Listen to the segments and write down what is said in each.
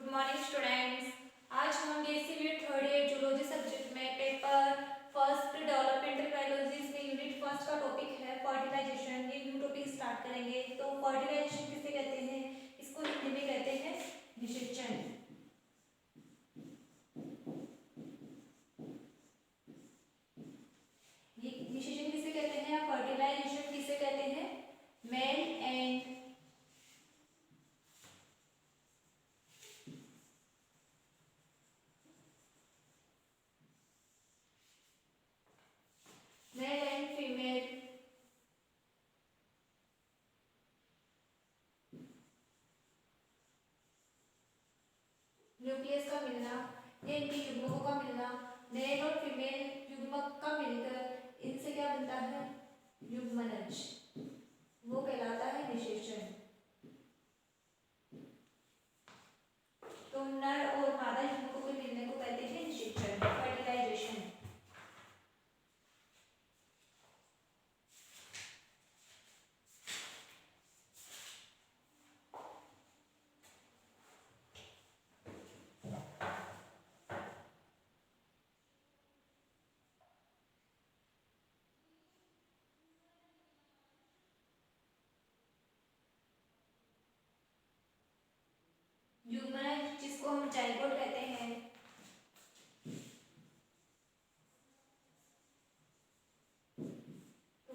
Good morning students. आज हम BSc third year zoology subject में पेपर फर्स्ट डेवलपमेंटल बायोलॉजी में यूनिट फर्स्ट का टॉपिक है फर्टिलाइजेशन। ये न्यू टॉपिक स्टार्ट करेंगे। तो फर्टिलाइजेशन किसे कहते हैं? इसको हिंदी में कहते हैं निषेचन। निषेचन किसे कहते हैं? फर्टिलाइजेशन किसे कहते हैं? मेल एंड फीमेल न्यूक्लियस का मिलना, ये इनके युग्मकों का मिलना, मेल और फीमेल युग्मक का मिलकर इनसे क्या बनता है? युग्मनज। वो कहलाता है निषेचन। तो नर और मादा युग्मकों के मिलने को कहते हैं निषेचन, फर्टिलाइजेशन। युग्मनज जिसको हम जाइगोट कहते हैं, तो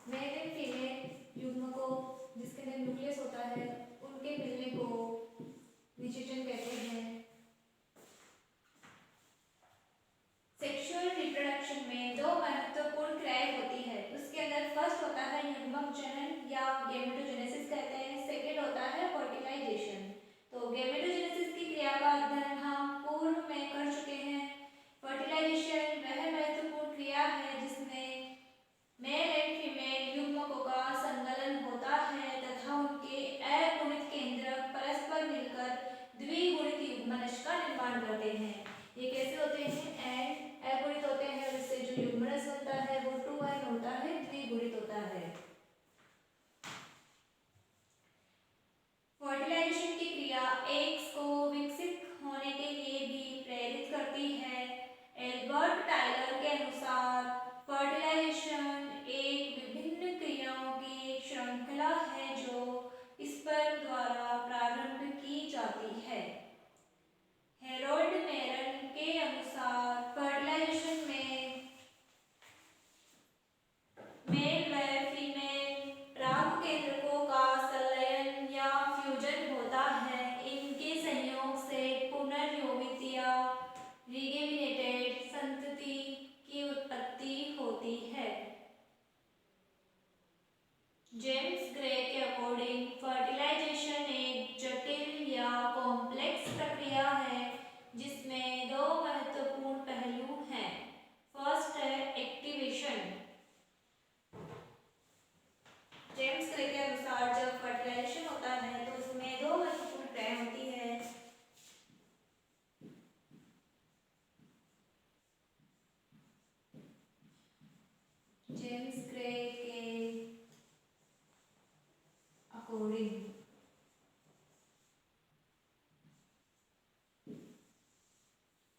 मेल एंड फीमेल युग्मकों जिसके अंदर न्यूक्लियस होता है उनके मिलने को निषेचन कहते हैं। सेक्सुअल रिप्रोडक्शन में दो महत्वपूर्ण क्रियाएं होती है। उसके अंदर फर्स्ट होता है युग्मक जनन या गैमेटोजेनेसिस कहते हैं। सेकंड होता है फर्टिलाइजेशन। तो गैमेटोजेनेसिस की क्रिया का अध्ययन हम पूर्व में कर चुके हैं। फर्टिलाइजेशन वह महत्वपूर्ण क्रिया है जिसमें मेल एंड फीमेल युग्मकों का संकलन होता है तथा उनके अगुणित केंद्रक परस्पर मिलकर द्विगुणित युग्मनज का निर्माण करते हैं। ये कैसे होते हैं? एंड अगुणित होते हैं, जिससे जो युग्मनज बनता है वो 2n होता है, द्विगुणित होता है। फर्टिलाइजेशन की क्रिया एग्स को विकसित होने के लिए भी प्रेरित करती है। एल्बर्ट टायलर के अनुसार फर्टिलाइजेशन एक विभिन्न क्रियाओं की श्रृंखला है जो स्पर्म द्वारा प्रारंभ की जाती है। हेरोल्ड मेरन के अनुसार फर्टिलाइजेशन में मेल व फीमेल पराग केंद्रकों का संलयन या फ्यूजन होता है। इनके संयोग से पुनर्योवित या रिगेमिनेटेड संतति की उत्पत्ति होती है। जेम्स ग्रे के अकॉर्डिंग फर्टिलाइजेशन एक जटिल या कॉम्प्लेक्स प्रक्रिया है जिसमें दो महत्वपूर्ण पहलू हैं। फर्स्ट है एक्टिवेशन। जेम्स ग्रे के अनुसार जब फर्टिलाइजेशन होता है तो इसमें दो महत्वपूर्ण क्रियाएं होती है। जेम्स ग्रे के अकॉर्डिंग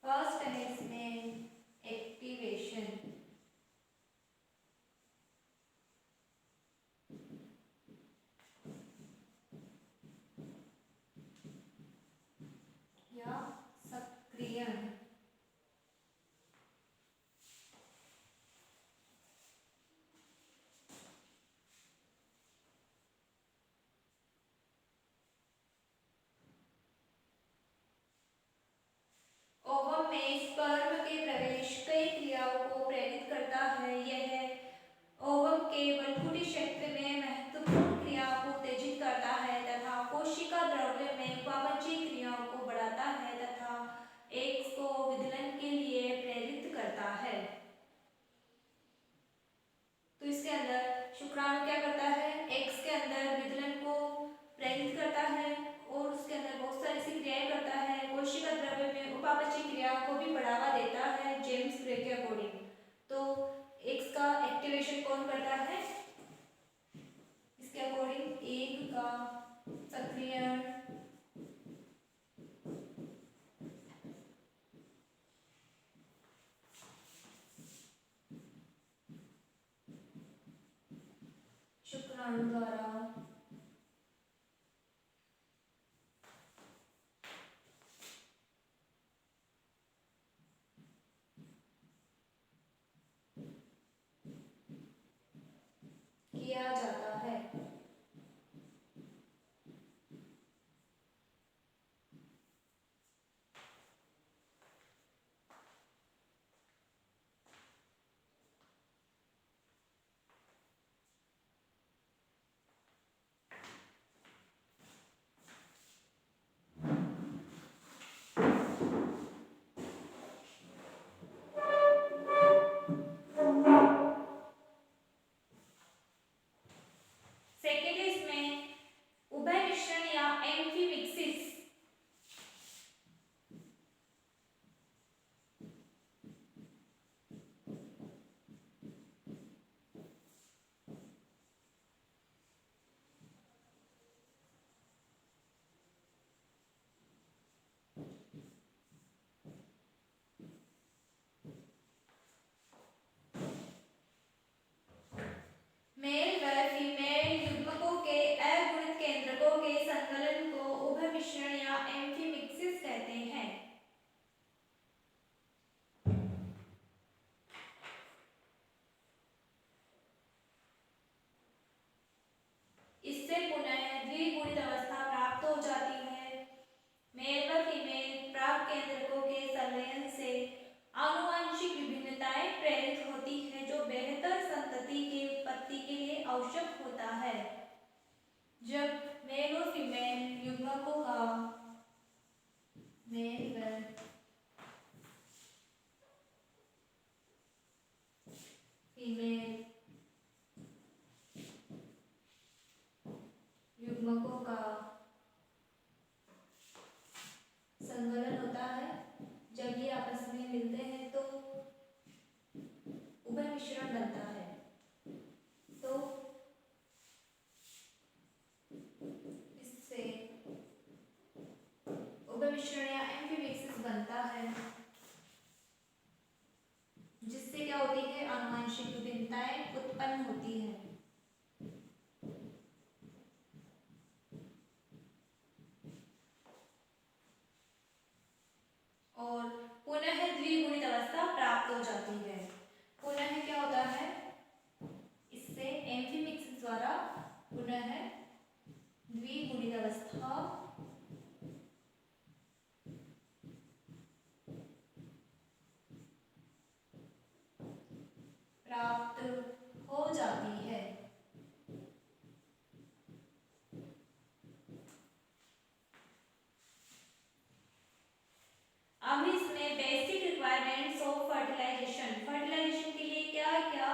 फर्स्ट है इसमें एक्टिवेशन। या सक्रियण। ओवम में स्पर्म के प्रवेश कई क्रियाओं को प्रेरित करता है। यह ओवम के वनकुटी क्षेत्र में महत्वपूर्ण क्रियाओं को उत्तेजित करता है तथा कोशिका द्रव्य में उपापचयी क्रियाओं को बढ़ाता है तथा एग्स को विदलन के लिए प्रेरित करता है। तो इसके अंदर शुक्राणु क्या करता है? एग्स के अंदर विदलन को प्रेरित करता है और उसके अंदर बहुत सारी सी क्रियाएं करता है। कोशिका द्रव्य में उपापचयी क्रियाओं को भी बढ़ावा देता है जेम्स ग्रे के अकॉर्डिंग। तो एग्स का एक्टिवेशन कौन करता है? शुक्राणु द्वारा किया जाता है। सेकेंड है इसमें उभय मिश्रण या एम्फीमिक्सिस। मेल व फीमेल युग्मकों के अगुणित केंद्रकों के संकलन को उभय मिश्रण या एम्फीमिक्सिस कहते हैं। इससे पुनः द्विगुणित अवस्था प्राप्त हो जाती है। मेल व फीमेल प्राक केंद्रकों के संलयन से आनुवंशिक विभिन्नताएं प्रेरित होती है जो बेहतर संतति की उत्पत्ति के लिए आवश्यक होता है। जब मेल और फीमेल युग्मकों का मेल व फीमेल युग्मकों का संकलन होता है, जब ये आपस में मिलते हैं तो उभय मिश्रण बनता है। तो इससे उभय मिश्रण या एम्फीमिक्सिस बनता है, जिससे क्या होती है, आनुवंशिक विभिन्नताएं उत्पन्न होती है। और पुनः द्विगुणित अवस्था प्राप्त हो जाती है। पुनः क्या होता है, इससे एम्फीमिक्सिस द्वारा पुनः द्विगुणित अवस्था प्राप्त हो जाती है। अब इसमें basic requirements of fertilization. Fertilization के लिए क्या क्या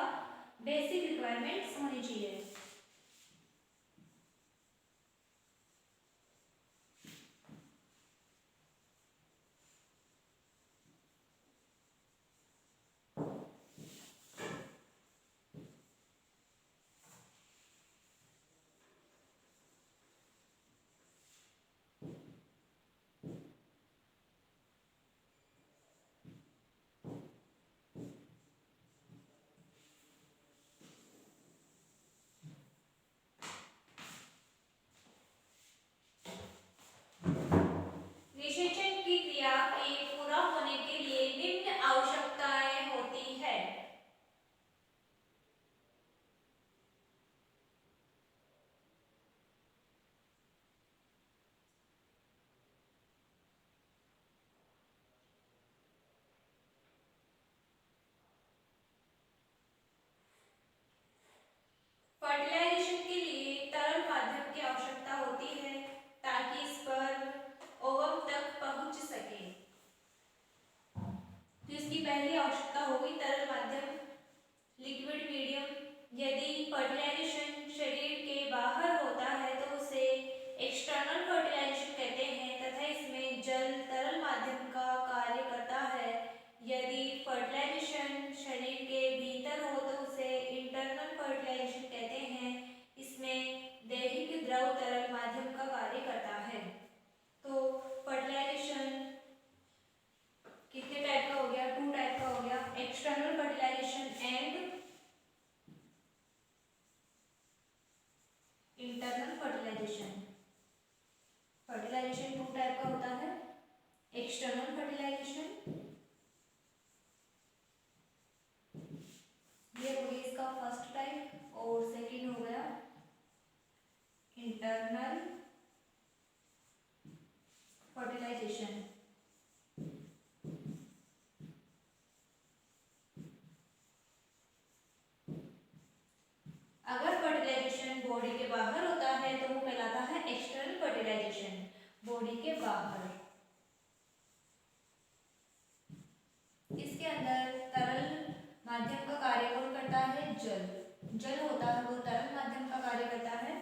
बेसिक रिक्वायरमेंट्स होनी चाहिए। निषेचन की क्रिया के पूरा होने के लिए निम्न आवश्यकताएं होती है। फर्टिलाइजेशन के लिए तरल माध्यम की आवश्यकता होती है ताकि स्पर्म ओवम तक पहुंच सके। तो इसकी पहली आवश्यकता होगी तरल माध्यम, लिक्विड मीडियम। यदि फर्टिलाइजेशन शरीर के बाहर होता है तो उसे एक्सटर्नल फर्टिलाइजेशन कहते हैं तथा इसमें जल तरल माध्यम का कार्य करता है। यदि फर्टिलाइजेशन शरीर के भीतर हो तो उसे इंटरनल फर्टिलाइजेशन कहते हैं। इसमें दैहिक द्रव तरल माध्यम का कार्य करता है। तो फर्टिलाइजेशन कितने टाइप का हो गया, 2 टाइप का हो गया, external fertilization and external fertilization. Fertilization 2 type का होता है, एक्सटर्नल फर्टिलाइजेशन, ये हो गया इसका फर्स्ट टाइप, और सेकंड हो गया इंटरनल फर्टिलाइजेशन। अगर फर्टिलाइजेशन बॉडी के बाहर होता है तो वो कहलाता है एक्सटर्नल फर्टिलाइजेशन, बॉडी के बाहर। इसके अंदर तरल माध्यम का कार्य कौन करता है? जल। जल होता है वो तरल माध्यम का कार्य करता है।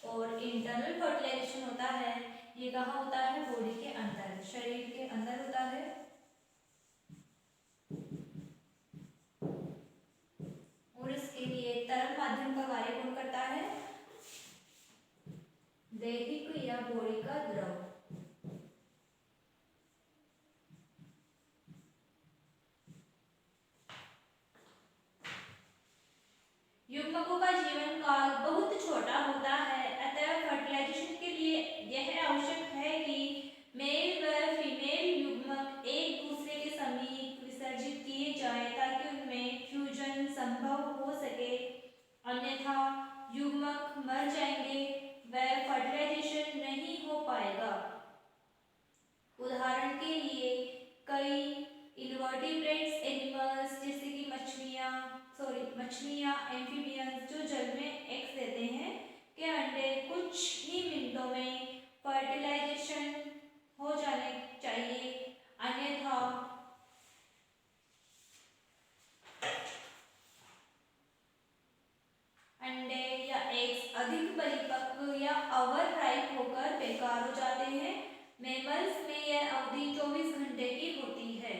और इंटरनल फर्टिलाइजेशन होता है, ये कहाँ होता है? बॉडी के अंदर, शरीर के अंदर होता है। और इसके लिए तरल माध्यम का कार्य कौन करता है? दैहिक या बॉडी का द्रव। युग्मकों का जीवन काल बहुत छोटा होता है, अतः फर्टिलाइजेशन के लिए यह आवश्यक है कि मेल व फीमेल युग्मक एक दूसरे के समीप विसर्जित किए जाएं ताकि उनमें फ्यूजन संभव हो सके, अन्यथा युग्मक मर जाएंगे व फर्टिलाइजेशन नहीं हो पाएगा। उदाहरण के लिए कई इनवर्टिब्रेट्स एनिमल्स जैसे कि मछलियाँ एम्फीबियंस जो जल में एग्स देते हैं के अंडे कुछ ही मिनटों में फर्टिलाइजेशन हो जाने चाहिए, अन्यथा अंडे या एग्स अधिक परिपक्व या ओवर राइप होकर बेकार हो जाते हैं। मैमल्स में यह अवधि 24 घंटे की होती है।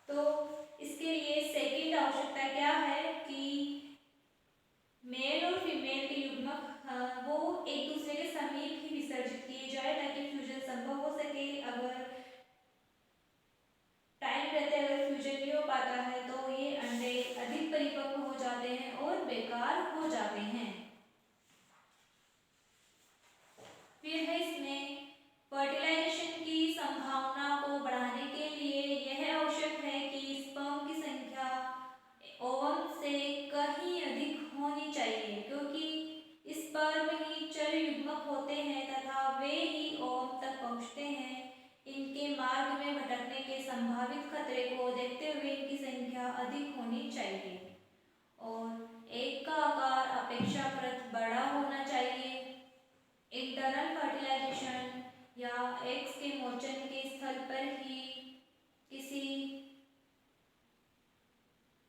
तो इसके लिए सेकंड आवश्यकता क्या है कि मेल और फीमेल के युग्मक वो एक दूसरे के समीप ही विसर्जित किए जाए ताकि फ्यूजन संभव हो सके। अगर टाइम रहते अगर फ्यूजन नहीं हो पाता है तो ये अंडे अधिक परिपक्व हो जाते हैं और बेकार हो जाते हैं। फिर है इसमें फर्टिलाइजेशन की संभावना को बढ़ाने के लिए यह आवश्यक है कि स्पर्म की संख्या ओवम से कहीं अधिक होनी चाहिए, क्योंकि स्पर्म ही चर युग्मक होते हैं तथा वे ही ओवम तक पहुंचते हैं। इनके मार्ग में भटकने के संभावित खतरे को देखते हुए इनकी संख्या अधिक होनी चाहिए और एक का आकार अपेक्षाकृत बड़ा होना चाहिए। इंटरनल फर्टिलाइजेशन या एग्स के मोचन के स्थल पर ही किसी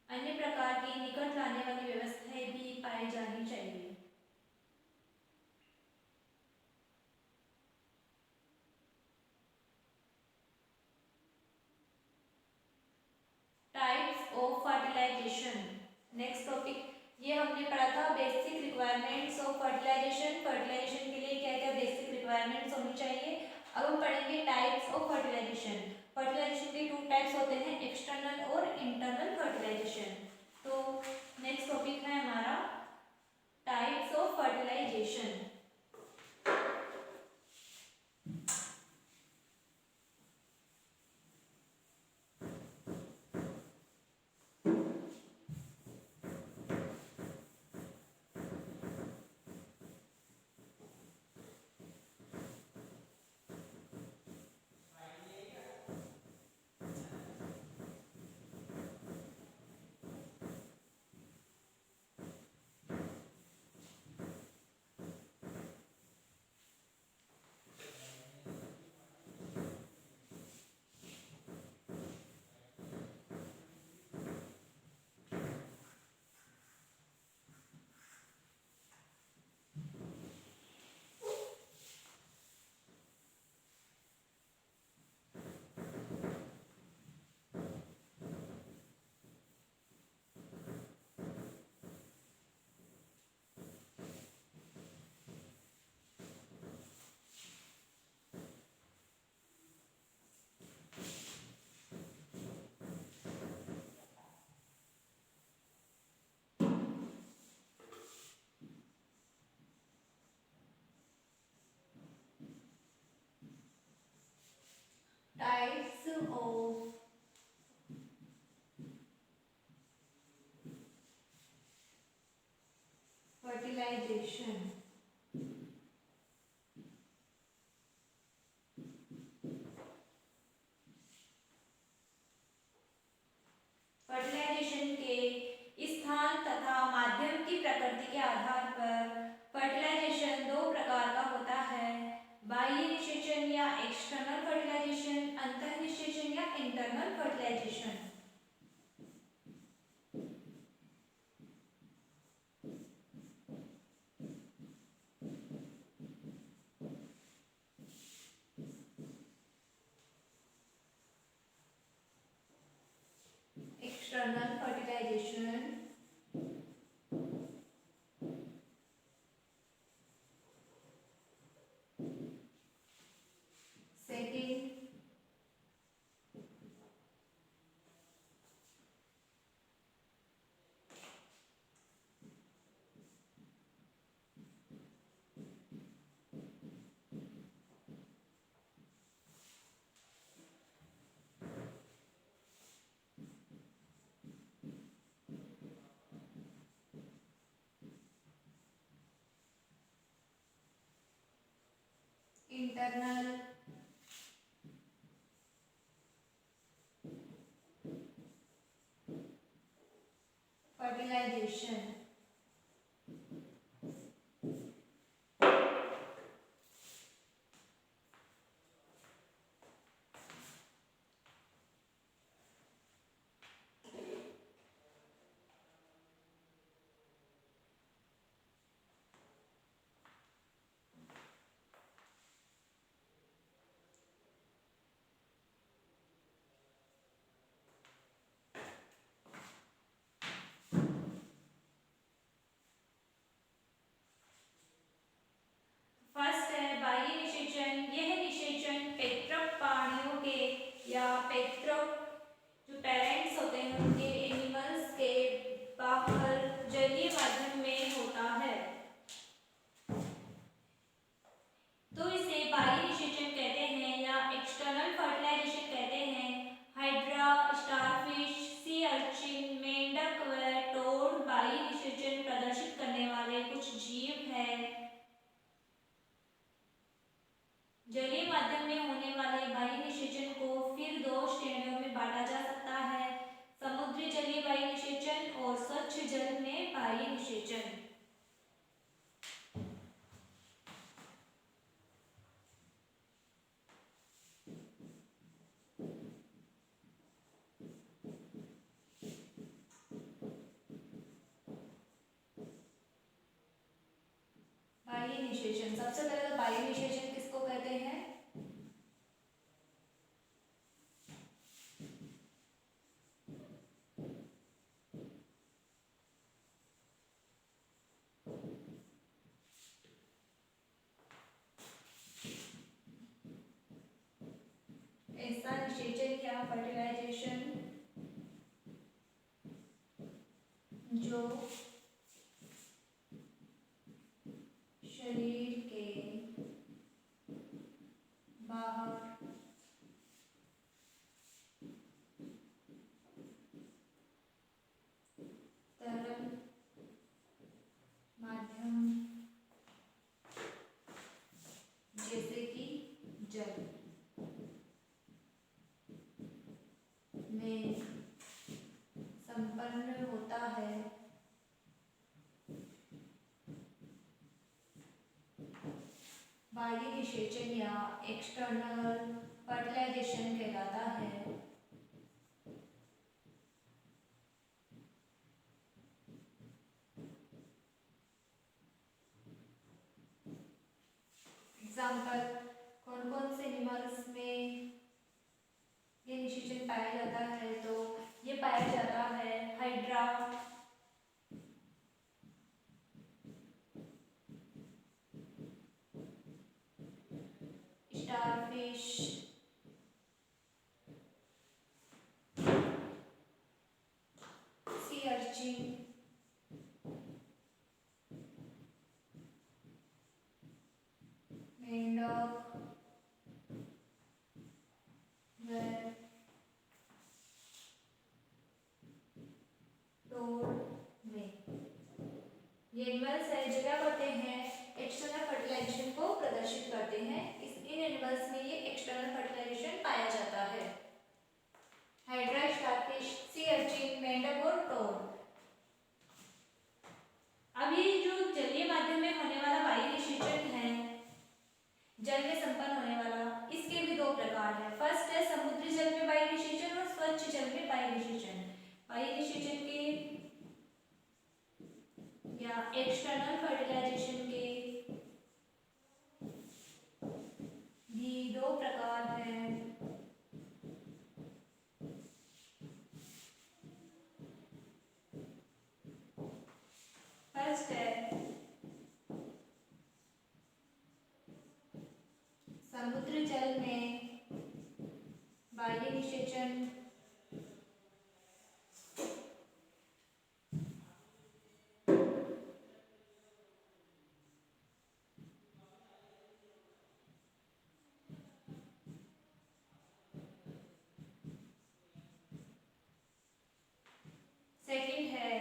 अन्य प्रकार की निकट लाने वाली व्यवस्थाएं भी पाई जानी चाहिए। Types of fertilization, next topic. ये हमने पढ़ा था basic requirements of fertilization. Fertilization के लिए क्या क्या बेसिक रिक्वायरमेंट्स होनी चाहिए। अब हम पढ़ेंगे टाइप्स ऑफ फर्टिलाइजेशन। फर्टिलाइजेशन के 2 टाइप्स होते हैं, एक्सटर्नल और इंटरनल फर्टिलाइजेशन। तो नेक्स्ट टॉपिक है हमारा types of fertilization. fertilization. Fertilization के स्थान तथा माध्यम की प्रकृति के आधार पर फर्टिलाइजेशन दो प्रकार का होता है, बाह्य निषेचन या एक्सटर्नल फर्टिलाइजेशन, अंतः निषेचन या internal fertilization. External fertilization second internal fertilization. First है बाह्य निषेचन। यह निषेचन पैतृक प्राणियों के या पैतृक जो पेरेंट्स होते हैं उनके एनिमल्स के बाहर जलीय माध्यम में होता है, तो इसे बाह्य निषेचन कहते हैं या एक्सटर्नल फर्टिलाइजेशन कहते हैं। हाइड्रा, स्टारफिश, सी अर्चिन, मेंढक व टोड बाह्य निषेचन प्रदर्शित करने वाले कुछ जीव हैं। जलीय माध्यम में होने वाले बाह्य निषेचन को फिर दो श्रेणियों में बांटा जा सकता है, समुद्री जलीय बाह्य निषेचन और स्वच्छ जल में बाह्य निषेचन। बाह्य निषेचन, सबसे पहले तो बाह्य निषेचन किसको कहते हैं? ऐसा निषेचन या फर्टिलाइजेशन जो शरीर के बाहर तरल माध्यम जैसे कि जल में संपन्न होता है, बाह्य निषेचन या एक्सटर्नल फर्टिलाइजेशन कहलाता है। एग्जाम्पल, कौन कौन से एनिमल्स में ये निषेचन पाया जाता है? तो ये पाया जाता है हाइड्रा, स्टारफिश, सी अर्चिन, मेंढक व टोड में। ये एनिमल्स है जो क्या करते हैं? है बाह्य निषेचन। बाह्य निषेचन के या एक्सटर्नल फर्टिलाइजेशन के भी दो प्रकार हैं। फर्स्ट है समुद्र जल में बाह्य निषेचन। सेकंड है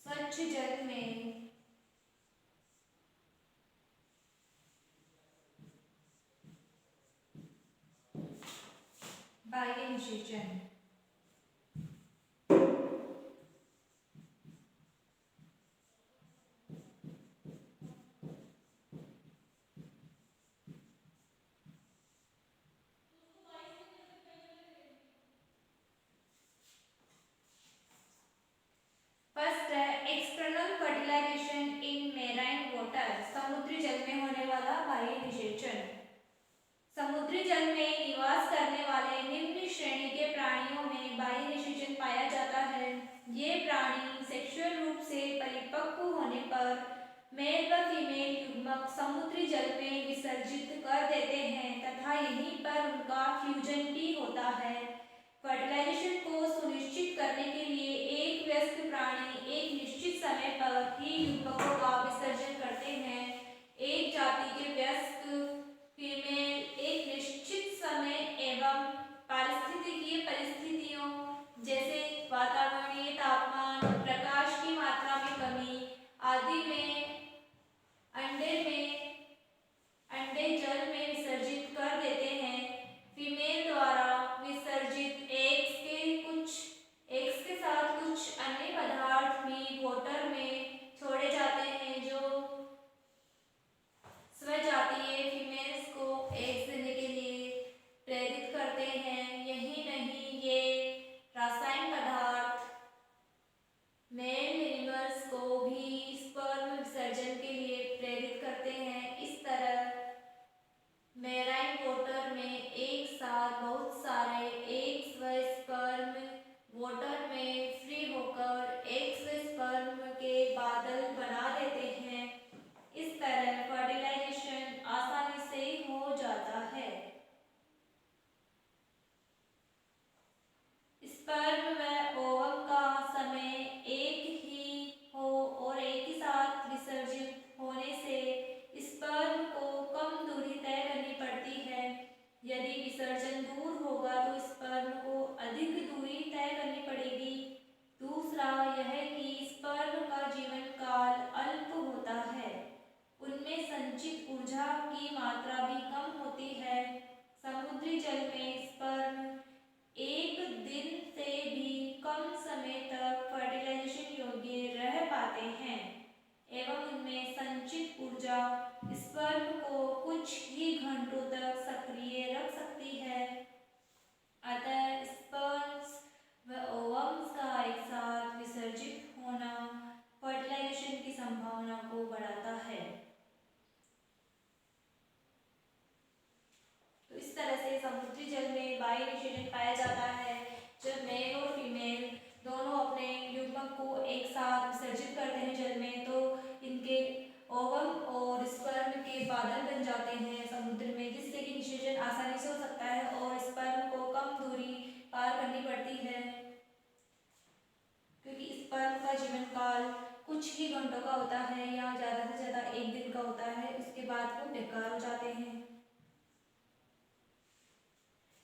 स्वच्छ जल में बाह्य निषेचन। फर्स्ट है एक्सटर्नल फर्टिलाइजेशन इन मेराइन वाटर, समुद्री जल में होने वाला बाह्य निषेचन। समुद्री जल में निवास करने वाले निम्न श्रेणी के प्राणियों में बाह्य निषेचन पाया जाता है। ये प्राणी सेक्सुअल रूप से परिपक्व होने पर मेल व फीमेल युग्मक समुद्री जल में विसर्जित कर देते हैं तथा यहीं पर उनका फ्यूजन भी होता है। फर्टिलाइजेशन को सुनिश्चित करने के लिए एक वयस्क प्राणी एक निश्चित समय पर ही युग्मकों का विसर्जन करते हैं। एक जाति के वयस्क फीमेल एक निश्चित समय एवं पारिस्थितिकीय परिस्थितियों जैसे वातावरणीय तापमान, प्रकाश की मात्रा में कमी आदि में अंडे जल में विसर्जित कर देते हैं। फीमेल द्वारा विसर्जित एग्स के साथ कुछ अन्य पदार्थ भी वाटर में छोड़े जाते हैं जो स्वजातीय फीमेल्स को एग्स देने के लिए प्रेरित करते हैं। यही नहीं, ये रासायनिक पदार्थ मेल एनिमल्स को भी स्पर्म विसर्जन के लिए प्रेरित करते हैं। इस तरह मेराइन वाटर में एक साथ बहुत सारे एग्स व स्पर्म वाटर में फ्री होकर एग्स व स्पर्म के बादल बना देते हैं। इस तरह फर्टिलाइजेशन आसानी से हो जाता है। स्पर्म व ओवम का समय एक ही हो और एक ही साथ विसर्जित होने से स्पर्म को कम दूरी तय करनी पड़ती है। यदि विसर्जन दूर होगा तो स्पर्म को अधिक दूरी तय करनी पड़ेगी। दूसरा यह कि स्पर्म का जीवन काल अल्प होता है, उनमें संचित ऊर्जा की मात्रा भी कम होती है। समुद्री जल में स्पर्म एक दिन से भी कम समय तक फर्टिलाइजेशन योग्य रह पाते हैं एवं उनमें संचित ऊर्जा स्पर्म को कुछ ही घंटों तक सक्रिय रख सकती है। अतः स्पर्म्स व ओवम्स का एक साथ विसर्जित होना फर्टिलाइजेशन की संभावना को बढ़ाता है। तो इस तरह से समुद्री जल में बाह्य निषेचन पाया जाता है जब मेल और फीमेल दोनों अपने युग्मक को एक साथ विसर्जित करते हैं जल में, तो इनके ओवम और स्पर्म के बादल बन जाते हैं समुद्र में, जिससे कि निषेचन आसानी से हो सकता है और स्पर्म को कम दूरी पार करनी पड़ती है, क्योंकि स्पर्म का जीवन काल कुछ ही घंटों का होता है या ज़्यादा से ज़्यादा एक दिन का होता है। उसके बाद वो बेकार हो जाते हैं।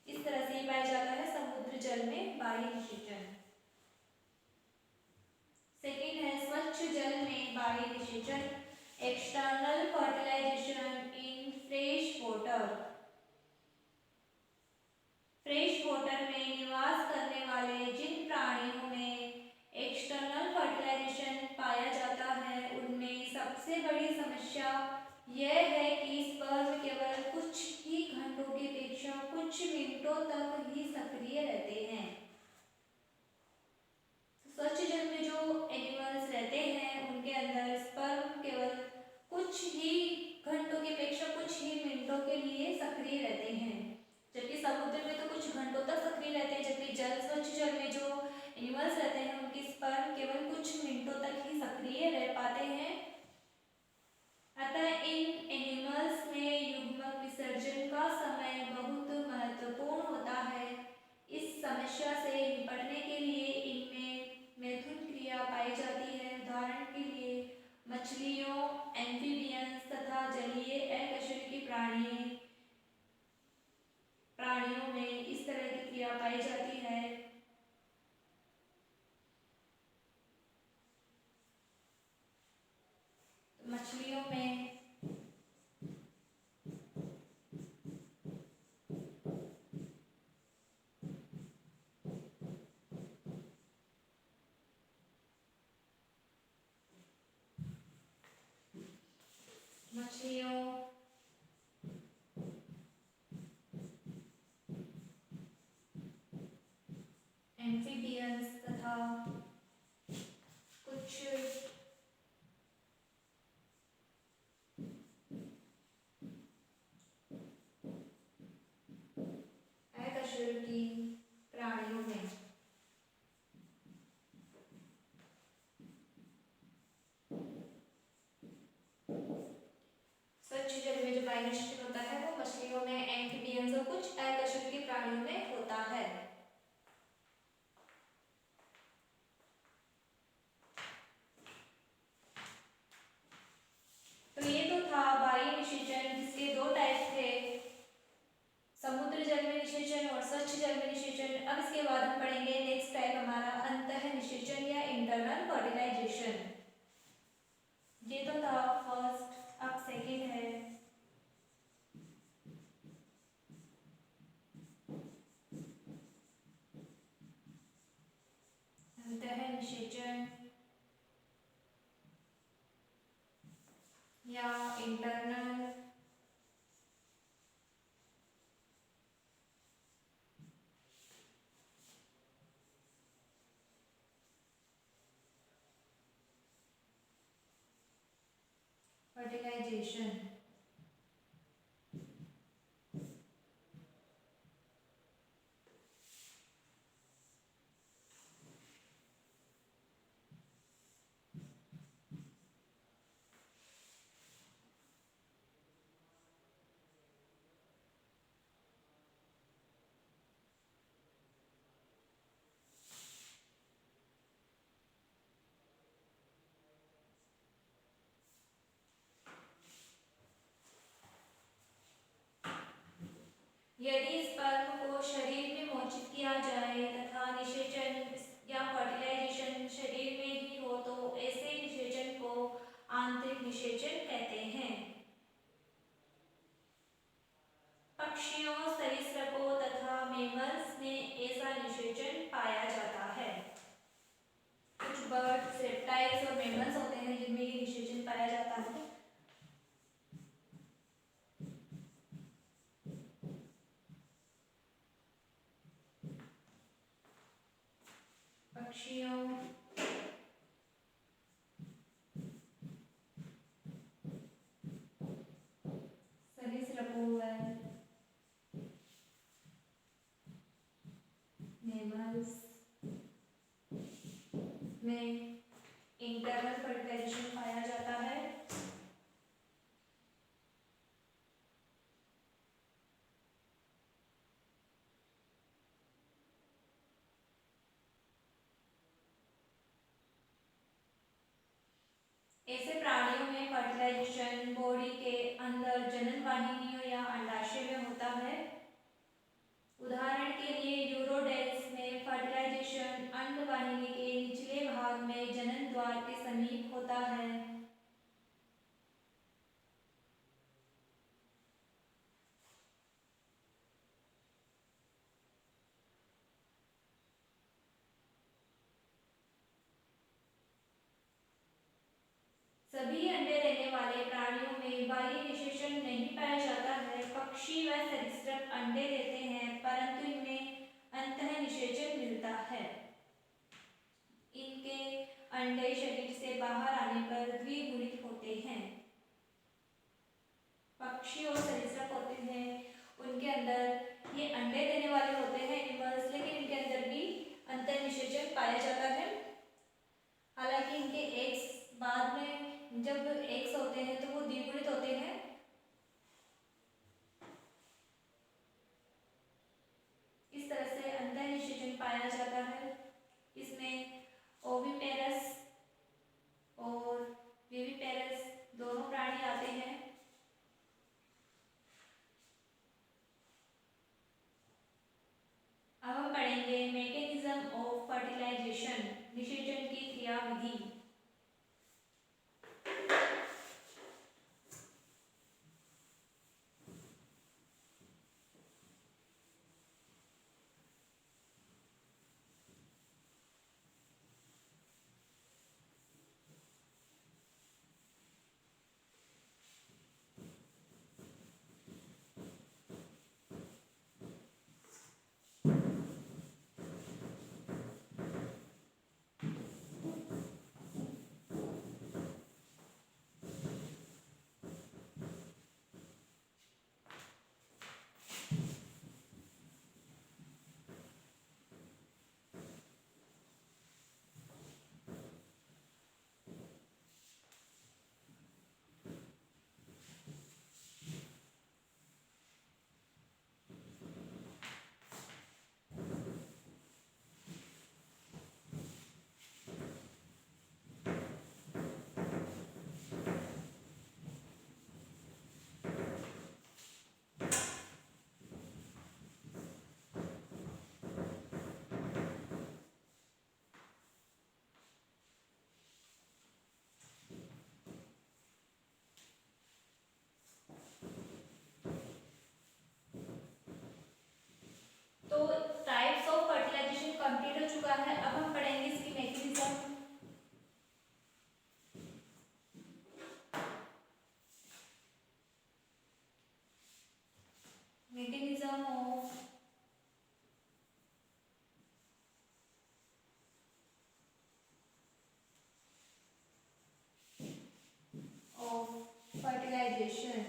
इस तरह से पाया जाता है समुद्र जल में बाह्य निषेचन। सेकेंड है स्वच्छ जल में बाह्य निषेचन, external fertilization in fresh water. Fresh water में निवास करने वाले जिन प्राणियों में एक्सटर्नल फर्टिलाइजेशन पाया जाता है उनमें सबसे बड़ी समस्या यह है कि स्पर्म केवल कुछ ही घंटों की अपेक्षा कुछ मिनटों तक ही सक्रिय रहते हैं। इसके बाद हम पढ़ेंगे नेक्स्ट टाइप हमारा अंतःनिषेचन या इंटरनल फर्टिलाइजेशन। ये तो था फर्स्ट, अब सेकेंड है अंतःनिषेचन या इंटरनल फर्टिलाइजेशन। यदि स्पर्म को शरीर में मोचित किया जाए तथा निषेचन या फर्टिलाइजेशन शरीर में ही हो तो ऐसे निषेचन को आंतरिक निषेचन कहते हैं। पक्षियों, सरीसृपों तथा मैमल्स में ऐसा निषेचन पाया जाता है। कुछ बर्ड्स, रेप्टाइल्स और मैमल्स होते हैं जिनमें ये निषेचन पाया जाता है। पक्षियों, सरीसृपों मैमल्स में इंटरनल फर्टिलाइजेशन पाया जाता है। ऐसे प्राणियों में फर्टिलाइजेशन बॉडी के अंदर जनन वाहिनियों या अंडाशय में होता है। उदाहरण के लिए यूरोडेल्स में फर्टिलाइजेशन अंड वाहिनी के निचले भाग में जनन द्वार के समीप होता है। सभी अंडे देने वाले प्राणियों में बाह्य निषेचन नहीं पाया जाता है। पक्षी व सरीसृप अंडे देते हैं परंतु इनमें अंतःनिषेचन मिलता है। इनके अंडे शरीर से बाहर आने पर द्विगुणित होते हैं। पक्षी और सरीसृप होते हैं उनके अंदर ये अंडे देने वाले होते हैं एनिमल्स, लेकिन इनके अंदर भी अंतःनिषेचन पाया जाता है। हालांकि इनके एग्स बाद में जब एग्स होते हैं तो वो द्विगुणित होते हैं। इस तरह से अंतःनिषेचन पाया जाता है। इसमें ओविपेरस और विविपेरस दोनों प्राणी आते हैं। अब हम पढ़ेंगे मैकेनिज्म ऑफ फर्टिलाइजेशन, निषेचन की क्रियाविधि। mechanism of fertilization.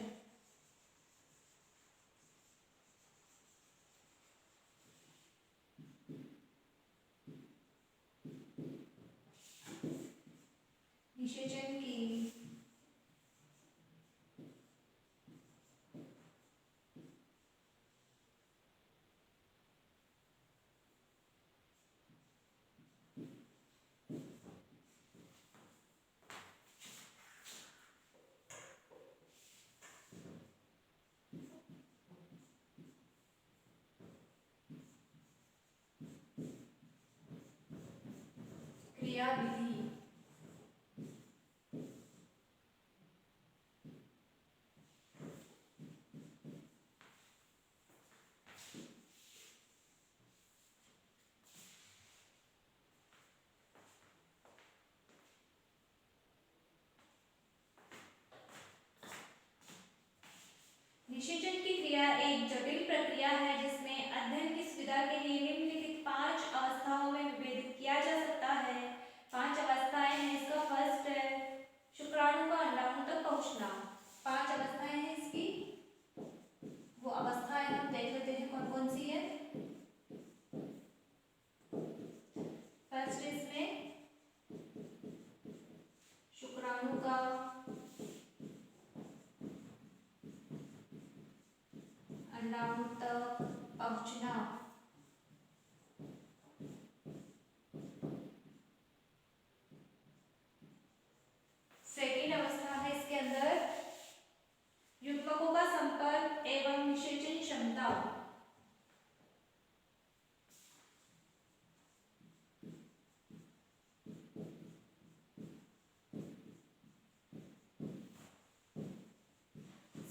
निषेचन की क्रियाविधि। निषेचन की क्रिया एक जटिल प्रक्रिया है जिसमें अध्ययन की सुविधा के लिए निम्नलिखित 5 अवस्थाओं में विभेदित किया जा सकता है। 5 अवस्थाएं हैं। इसका फर्स्ट है शुक्राणु का अंडाणु तक पहुंचना। 5 अवस्थाएं हैं इसकी, वो अवस्थाएं हम देख लेते हैं कौन कौन सी है। फर्स्ट इसमें शुक्राणु का अंडाणु तक पहुंचना। सेकेंड अवस्था है इसके अंदर युग्मकों का संपर्क एवं निषेचन क्षमता।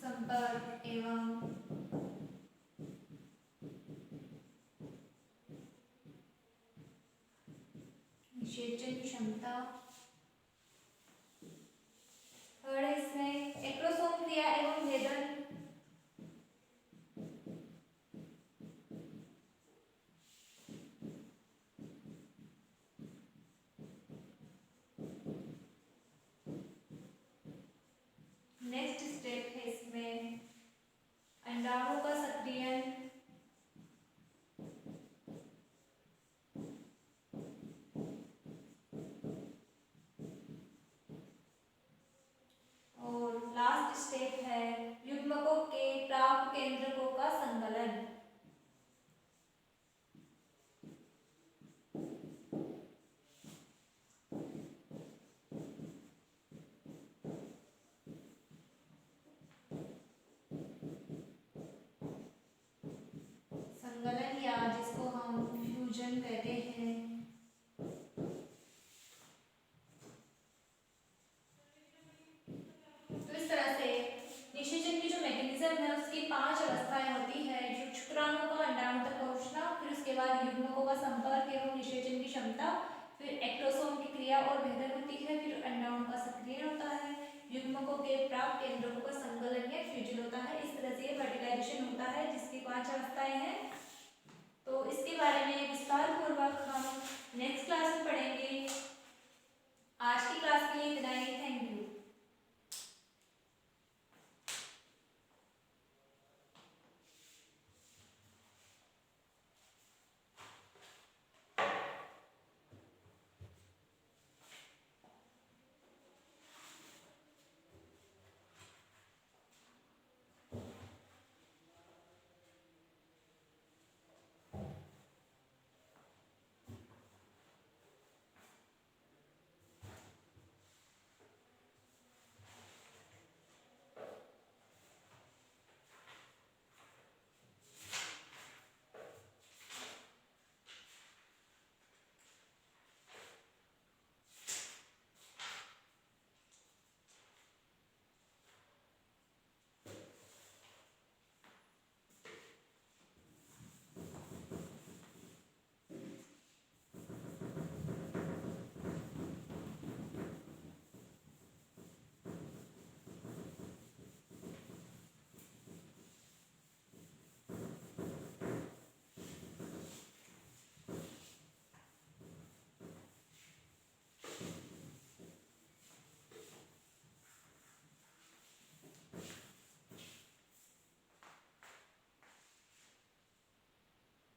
संपर्क एवं निषेचन क्षमता। थर्ड है इसमें एक्रोसोम क्रिया एवं भेदन। नेक्स्ट स्टेप है इसमें अंडाणु का सक्रियण। और लास्ट स्टेप है युग्मकों के प्राप्त केंद्रकों का संकलन। संकलन या जिसको हम फ्यूजन कहते हैं। तो इस तरह से निषेचन की जो मैकेनिज्म है उसकी 5 अवस्थाएं होती है। जो शुक्राणु का अंडाणु तक पहुंचना, फिर उसके बाद युग्मकों का संपर्क एवं निषेचन की क्षमता, फिर एक्टोसोम की क्रिया और भेदन होती है, फिर अंडाणु का सक्रियण होता है, युग्मकों के प्राप्त केंद्रकों का संकलन या फ्यूजन होता है। इस तरह से फर्टिलाइजेशन होता है जिसकी 5 अवस्थाएं हैं। तो इसके बारे में